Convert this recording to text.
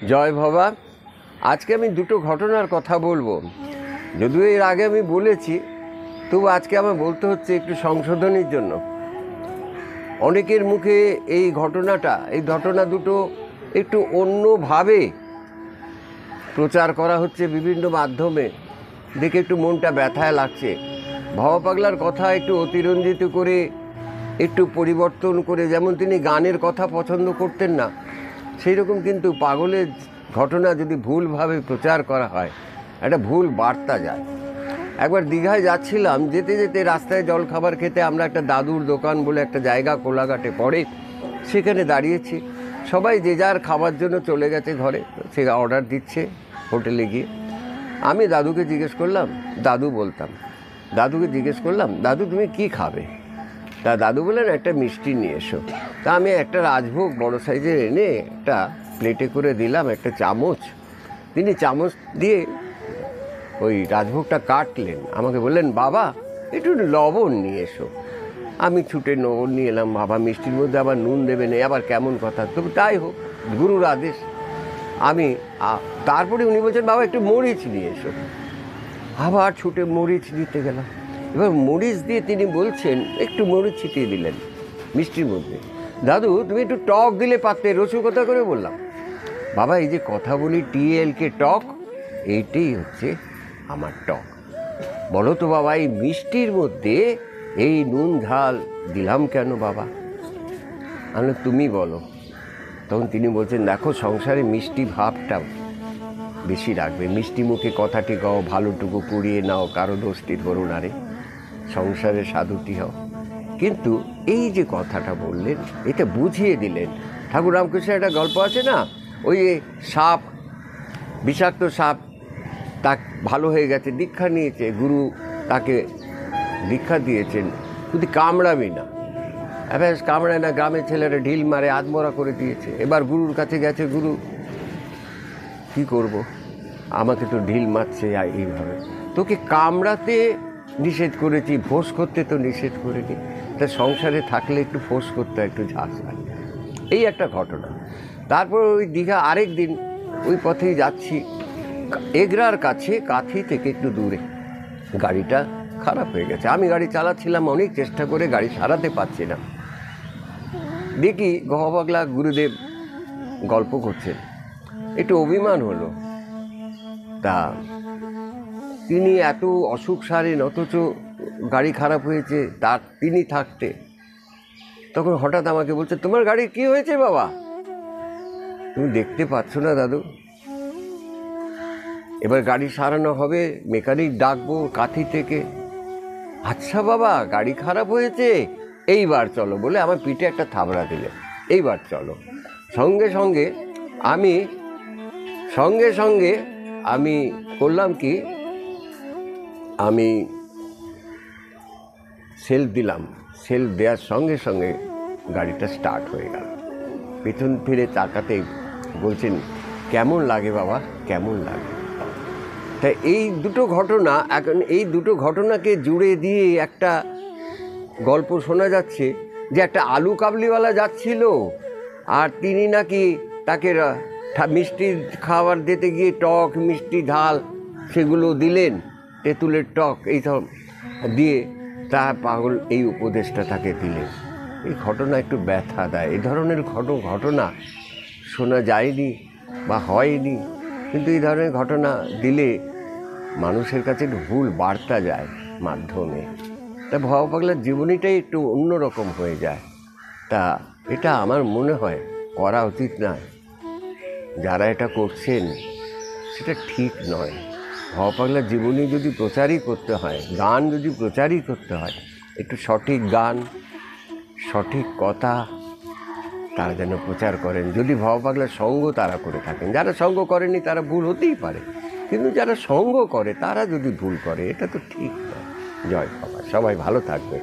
জয় বাবা। আজকে আমি দুটো ঘটনার কথা বলবো, যদিও এর আগে আমি বলেছি, তবু আজকে আমার বলতে হচ্ছে একটু সংশোধনের জন্য। অনেকের মুখে এই ঘটনা দুটো একটু অন্যভাবে প্রচার করা হচ্ছে বিভিন্ন মাধ্যমে, দেখে একটু মনটা ব্যথায় লাগছে। ভবা পাগলার কথা একটু অতিরঞ্জিত করে, একটু পরিবর্তন করে, যেমন তিনি গানের কথা পছন্দ করতেন না, সেই রকম কিন্তু পাগলের ঘটনা যদি ভুলভাবে প্রচার করা হয়, একটা ভুল বার্তা যায়। একবার দীঘায় যাচ্ছিলাম, যেতে যেতে রাস্তায় জল খাবার খেতে আমরা একটা দাদুর দোকান বলে একটা জায়গা কোলাঘাটে পড়ে, সেখানে দাঁড়িয়েছি। সবাই যে যার খাবার জন্য চলে গেছে ঘরে, সে অর্ডার দিচ্ছে হোটেলে গিয়ে। আমি দাদুকে জিজ্ঞেস করলাম, দাদুকে জিজ্ঞেস করলাম, দাদু তুমি কি খাবে? তা দাদু বললেন একটা মিষ্টি নিয়ে এসো। তা আমি একটা রাজভোগ বড় সাইজের এনে একটা প্লেটে করে দিলাম, একটা চামচ। তিনি চামচ দিয়ে ওই রাজভোগটা কাটলেন, আমাকে বললেন বাবা একটু লবণ নিয়ে এসো। আমি ছুটে লবণ নিয়ে এলাম। বাবা মিষ্টির মধ্যে আবার নুন দেবে না, আবার কেমন কথা, তবু তাই হোক, গুরুর আদেশ। আমি তারপরে উনি বলছেন বাবা একটু মরিচ নিয়ে এসো। আবার ছুটে মরিচ দিতে গেলাম। এবার মরিচ দিয়ে তিনি বলছেন, একটু মরিচ ছিটিয়ে দিলেন মিষ্টির মধ্যে। দাদু তুমি একটু টক দিলে পারতে, রসিকতা করে বললাম। বাবা এই যে কথা বলি টিএলকে টক, এইটাই হচ্ছে আমার টক। বলো তো বাবা এই মিষ্টির মধ্যে এই নুন ঝাল দিলাম কেন বাবা? আমি তুমি বলো। তখন তিনি বলছেন, দেখো সংসারে মিষ্টি ভাবটা বেশি রাখবে, মিষ্টি মুখে কথাটি গাও, ভালোটুকু কুড়িয়ে নাও, কারো দোষটি ধরো না রে, সংসারে সাধুটি হও। কিন্তু এই যে কথাটা বললেন, এটা বুঝিয়ে দিলেন। ঠাকুর রামকৃষ্ণের একটা গল্প আছে না, ওই সাপ, বিষাক্ত সাপ, তা ভালো হয়ে গেছে, দীক্ষা নিয়েছে, গুরু তাকে দীক্ষা দিয়েছেন, তুই কামড়াবি না। এবার কামড়ায় না, গ্রামের ছেলেরা ঢিল মারে, আধমরা করে দিয়েছে। এবার গুরুর কাছে গেছে, গুরু কি করব, আমাকে তো ঢিল মারছে এইভাবে, তোকে কামড়াতে নিষেধ করেছি, ফোঁস করতে তো নিষেধ করিনি। তা সংসারে থাকলে একটু ফোঁস করতে একটু ঝাঁস লাগে। এই একটা ঘটনা। তারপর ওই দীঘা আরেক দিন ওই পথেই যাচ্ছি, এগরার কাছে, কাথি থেকে একটু দূরে গাড়িটা খারাপ হয়ে গেছে। আমি গাড়ি চালাচ্ছিলাম, অনেক চেষ্টা করে গাড়ি সারাতে পারছি না। দেখি ভবা পাগলা গুরুদেব গল্প করছেন, একটু অভিমান হলো। তা তিনি এত অসুখ সারেন, অথচ গাড়ি খারাপ হয়েছে, তার তিনি থাকতে। তখন হঠাৎ আমাকে বলছে, তোমার গাড়ি কি হয়েছে বাবা? তুমি দেখতে পাচ্ছ না দাদু? এবার গাড়ি সারানো হবে, মেকানিক ডাকবো কাথি থেকে। আচ্ছা বাবা গাড়ি খারাপ হয়েছে, এইবার চলো বলে আমার পিঠে একটা থাবড়া দিলে, এইবার চলো। সঙ্গে সঙ্গে আমি করলাম কি, আমি সেলফ দিলাম, সেলফ দেওয়ার সঙ্গে সঙ্গে গাড়িটা স্টার্ট হয়ে গেল। পেছন ফিরে তাকাতে বলছেন, কেমন লাগে বাবা, কেমন লাগে? তাই এই দুটো ঘটনা, এখন এই দুটো ঘটনাকে জুড়ে দিয়ে একটা গল্প শোনা যাচ্ছে যে একটা আলু কাবলিওয়ালা যাচ্ছিল, আর তিনি নাকি তাকে মিষ্টি খাবার দিতে গিয়ে টক, মিষ্টি, ঝাল সেগুলো দিলেন, তেঁতুলের টক এইসব দিয়ে তার পাগল এই উপদেশটা তাকে দিলেন। এই ঘটনা একটু ব্যথা দেয়। এই ধরনের ঘটনা শোনা যায়নি বা হয়নি, কিন্তু এই ধরনের ঘটনা দিলে মানুষের কাছে একটু ভুল বার্তা যায় মাধ্যমে। তা ভবা পাগলার জীবনীটাই একটু অন্যরকম হয়ে যায়। তা এটা আমার মনে হয় করা উচিত নয়। যারা এটা করছেন সেটা ঠিক নয়। ভবা পাগলার জীবনী যদি প্রচারই করতে হয়, গান যদি প্রচারই করতে হয়, একটু সঠিক গান, সঠিক কথা তারা যেন প্রচার করেন। যদি ভবা পাগলার সঙ্গ তারা করে থাকেন, যারা সঙ্গ করেনি তারা ভুল হতেই পারে, কিন্তু যারা সঙ্গ করে তারা যদি ভুল করে, এটা তো ঠিক নয়। জয় বাবা, সবাই ভালো থাকবে।